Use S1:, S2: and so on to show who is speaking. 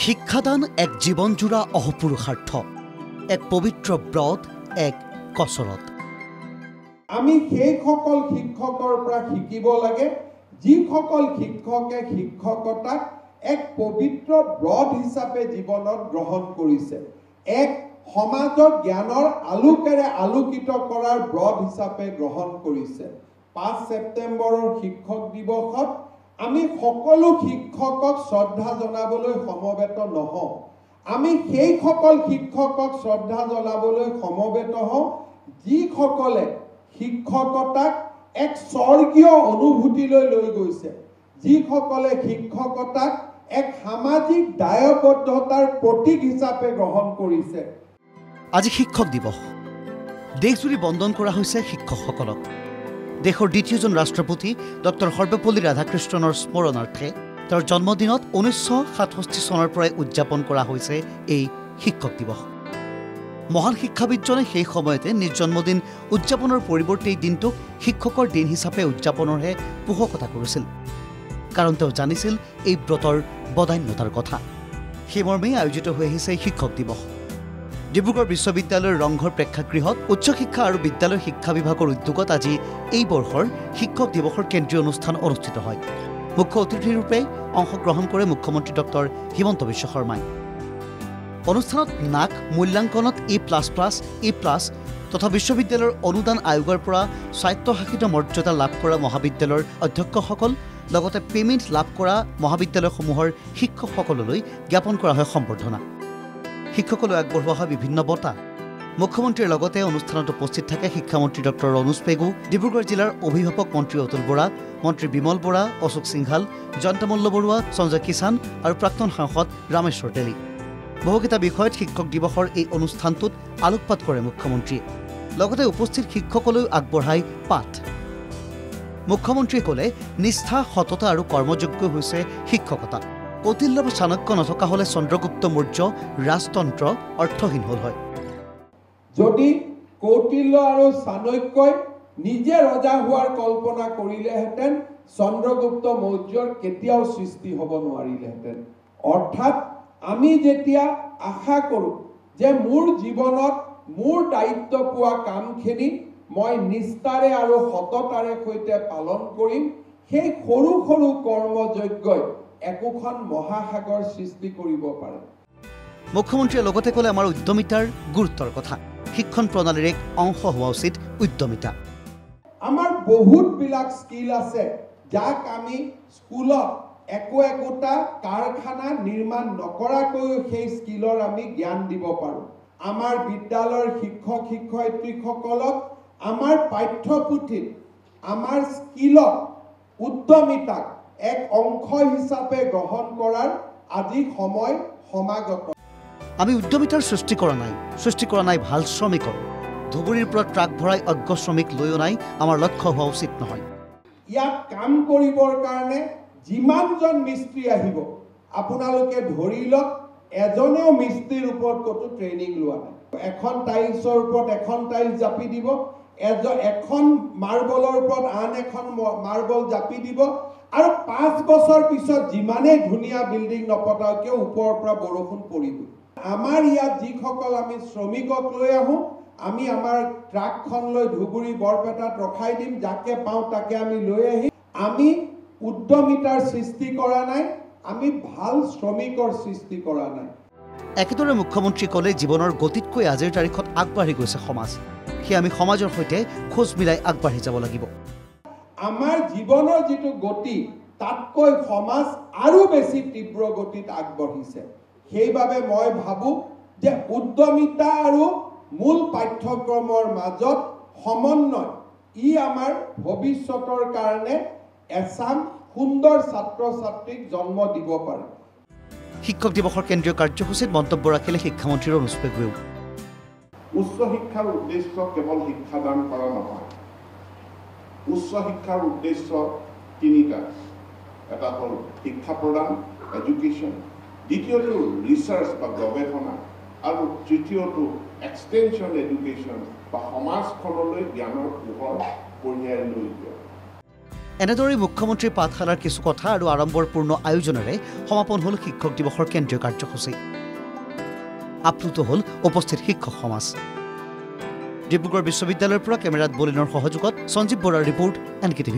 S1: শিক্ষাদান এক জীৱনজোৰা অহপুৰুষাৰ্থ, এক পবিত্ৰ ব্ৰত, এক কচৰত।
S2: আমি সেইসকল শিক্ষকৰ পৰা শিকিব লাগে যিসকল শিক্ষকে শিক্ষকতাক এক পবিত্ৰ ব্ৰত হিচাপে জীৱনত গ্ৰহণ কৰিছে, এক সমাজৰ জ্ঞানৰ আলোকেৰে আলোকিত কৰাৰ ব্ৰত হিচাপে গ্ৰহণ কৰিছে। 5 ছেপ্টেম্বৰৰ শিক্ষক দিৱসত আমি সকলো শিক্ষকক শ্ৰদ্ধা জনাবলৈ সমবেত নহওঁ। আমি সেইসকল শিক্ষকক শ্ৰদ্ধা জনাবলৈ সমবেত হওঁ যিসকলে শিক্ষকতাক এক স্বৰ্গীয় অনুভূতিলৈ লৈ গৈছে, যিসকলে শিক্ষকতাক এক সামাজিক দায়বদ্ধতাৰ প্ৰতীক হিচাপে গ্ৰহণ কৰিছে।
S1: আজি শিক্ষক দিৱস। দেশজুৰি বন্দন কৰা হৈছে শিক্ষকসকলক। দেশৰ দ্বিতীয়জন ৰাষ্ট্ৰপতি ডক্টৰ সৰ্বপল্লী ৰাধাকৃষ্ণনৰ স্মৰণাৰ্থে তেওঁৰ জন্মদিনত 1967 চনৰ পৰাই উদযাপন কৰা হৈছে এই শিক্ষক দিৱস। মহান শিক্ষাবিদজনে সেই সময়তে নিজ জন্মদিন উদযাপনৰ পৰিৱৰ্তে এই দিনটোক শিক্ষকৰ দিন হিচাপে উদযাপনৰহে পোষকতা কৰিছিল, কাৰণ তেওঁ জানিছিল এই ব্ৰতৰ বদান্যতাৰ কথা। সেইমৰ্মেই আয়োজিত হৈ আহিছে শিক্ষক দিৱস। ডিব্ৰুগড় বিশ্ববিদ্যালয়ৰ ৰংঘৰ প্ৰেক্ষাগৃহত উচ্চ শিক্ষা আৰু বিদ্যালয় শিক্ষা বিভাগৰ উদ্যোগত আজি এই বৰ্ষৰ শিক্ষক দিৱসৰ কেন্দ্ৰীয় অনুষ্ঠান অনুষ্ঠিত হয়। মুখ্য অতিথিৰূপে অংশগ্ৰহণ কৰে মুখ্যমন্ত্ৰী ডক্টৰ হিমন্ত বিশ্ব শৰ্মাই। অনুষ্ঠানত নাক মূল্যাংকনত A++, A+ তথা বিশ্ববিদ্যালয়ৰ অনুদান আয়োগৰ পৰা স্বায়ত্তশাসিত মৰ্যাদা লাভ কৰা মহাবিদ্যালয়ৰ অধ্যক্ষসকল, লগতে পেমেণ্ট লাভ কৰা মহাবিদ্যালয়সমূহৰ শিক্ষকসকললৈ জ্ঞাপন কৰা হয় সম্বৰ্ধনা। শিক্ষকলৈ আগবঢ়োৱা হয় বিভিন্ন বঁটা। মুখ্যমন্ত্ৰীৰ লগতে অনুষ্ঠানত উপস্থিত থাকে শিক্ষামন্ত্ৰী ডক্টৰ ৰণোজ পেগু, ডিব্ৰুগড় জিলাৰ অভিভাৱক মন্ত্ৰী অতুল বৰা, মন্ত্ৰী বিমল বৰা, অশোক সিংঘাল, জয়ন্ত মল্ল বৰুৱা, সঞ্জয় কিষাণ আৰু প্ৰাক্তন সাংসদ ৰামেশ্বৰ তেলী। বহুকেইটা বিষয়ত শিক্ষক দিৱসৰ এই অনুষ্ঠানটোত আলোকপাত কৰে মুখ্যমন্ত্ৰীয়ে। লগতে উপস্থিত শিক্ষকলৈ আগবঢ়ায় পাঠ। মুখ্যমন্ত্ৰীয়ে ক'লে, নিষ্ঠা, সততা আৰু কৰ্মযোগ্য হৈছে শিক্ষকতা। কৌটিল্য বা চাণক্য নথকা হ'লে চন্দ্ৰগুপ্ত মৌৰ্য ৰাজতন্ত্ৰ অৰ্থহীন হ'ল হয়।
S2: যদি কৌটিল্য আৰু চাণক্যই নিজে ৰজা হোৱাৰ কল্পনা কৰিলেহেঁতেন, চন্দ্ৰগুপ্ত মৌৰ্যৰ কেতিয়াও সৃষ্টি হ'ব নোৱাৰিলেহেঁতেন। অৰ্থাৎ আমি যেতিয়া আশা কৰোঁ যে মোৰ জীৱনত মোৰ দায়িত্ব পোৱা কামখিনি মই নিষ্ঠাৰে আৰু সততাৰে সৈতে পালন কৰিম, সেই সৰু সৰু কৰ্মযজ্ঞই একোখন মহাসাগৰ সৃষ্টি কৰিব পাৰে।
S1: মুখ্যমন্ত্ৰীয়ে লগতে ক'লে, আমাৰ উদ্যমিতাৰ গুৰুত্বৰ কথা। শিক্ষণ প্ৰণালীৰ এক অংশ হোৱা উচিত উদ্যমিতা।
S2: আমাৰ বহুতবিলাক স্কিল আছে যাক আমি স্কুলত একোটা কাৰখানা নিৰ্মাণ নকৰাকৈও সেই স্কিলৰ আমি জ্ঞান দিব পাৰোঁ। আমাৰ বিদ্যালয়ৰ শিক্ষক শিক্ষয়িত্ৰীসকলক আমাৰ পাঠ্যপুথিত আমাৰ স্কিলত উদ্যমিতাক এক অংশ হিচাপে গ্ৰহণ কৰাৰ আজি সময় সমাগত।
S1: আমি উদ্যমিতাৰ সৃষ্টি কৰা নাই ভাল শ্ৰমিকৰ। ধুবুৰীৰ পৰা ট্ৰাক ভৰাই অজ্ঞ শ্ৰমিক লৈ অনাই আমাৰ লক্ষ্য হোৱা উচিত নহয়।
S2: ইয়াত কাম কৰিবৰ কাৰণে যিমানজন মিস্ত্ৰী আহিব, আপোনালোকে ধৰি লওক এজনেও মিস্ত্ৰীৰ ওপৰত ক'তো ট্ৰেইনিং লোৱা নাই। এখন টাইলছৰ ওপৰত এখন টাইলছ জাপি দিব, এখন মাৰ্বলৰ ওপৰত আন এখন মাৰ্বল জাপি দিব, আৰু 5 বছৰ পিছত যিমানেই ধুনীয়া বিল্ডিং নপতাও কিয় ওপৰৰ পৰা বৰষুণ পৰিবই। আমাৰ ইয়াত যিসকল আমি শ্ৰমিকক লৈ আহোঁ, আমি আমাৰ ট্ৰাকখন লৈ ধুবুৰী বৰপেটাত ৰখাই দিম, যাকে পাওঁ তাকে আমি লৈ আহিম। আমি উদ্যমিতাৰ সৃষ্টি কৰা নাই, আমি ভাল শ্ৰমিকৰ সৃষ্টি কৰা নাই।
S1: একেদৰে মুখ্যমন্ত্ৰীয়ে ক'লে, জীৱনৰ গতিতকৈ আজিৰ তাৰিখত আগবাঢ়ি গৈছে সমাজ। সেয়ে আমি সমাজৰ সৈতে খোজ মিলাই আগবাঢ়ি যাব লাগিব।
S2: আমাৰ জীৱনৰ যিটো গতি, তাতকৈ সমাজ আৰু বেছি তীব্ৰ গতিত আগবাঢ়িছে। সেইবাবে মই ভাবোঁ যে উদ্যমিতা আৰু মূল পাঠ্যক্ৰমৰ মাজত সমন্বয়, ই আমাৰ ভৱিষ্যতৰ কাৰণে এচাম সুন্দৰ ছাত্ৰ ছাত্ৰীক জন্ম দিব পাৰে।
S1: শিক্ষক দিৱসৰ কেন্দ্ৰীয় কাৰ্যসূচীত মন্তব্য ৰাখিলে শিক্ষামন্ত্ৰী ৰণোজ পেগুৱেও।
S3: উচ্চ শিক্ষাৰ উদ্দেশ্য কেৱল শিক্ষাদান কৰা নহয়। উচ্চ শিক্ষাৰ উদ্দেশ্য তিনিটা। এটা হ'ল শিক্ষা প্ৰদান, এডুকেশ্যন, দ্বিতীয়টো ৰিচাৰ্চ বা গৱেষণা, আৰু তৃতীয়টো এক্সটেনশ্যন এডুকেশ্যন বা সমাজখনলৈ জ্ঞানৰ পোহৰ কঢ়িয়াই লৈ যোৱা।
S1: এনেদৰে মুখ্যমন্ত্ৰীৰ পাঠশালাৰ কিছু কথা আৰু আড়ম্বৰপূৰ্ণ আয়োজনেৰে সমাপন হ'ল শিক্ষক দিৱসৰ কেন্দ্ৰীয় কাৰ্যসূচী। আপ্লুত হ'ল উপস্থিত শিক্ষক সমাজ। ডিব্ৰুগড় বিশ্ববিদ্যালয়ৰ পৰা কেমেৰাত বলিনৰ সহযোগত সঞ্জীৱ বৰাৰ ৰিপৰ্ট NKTV+।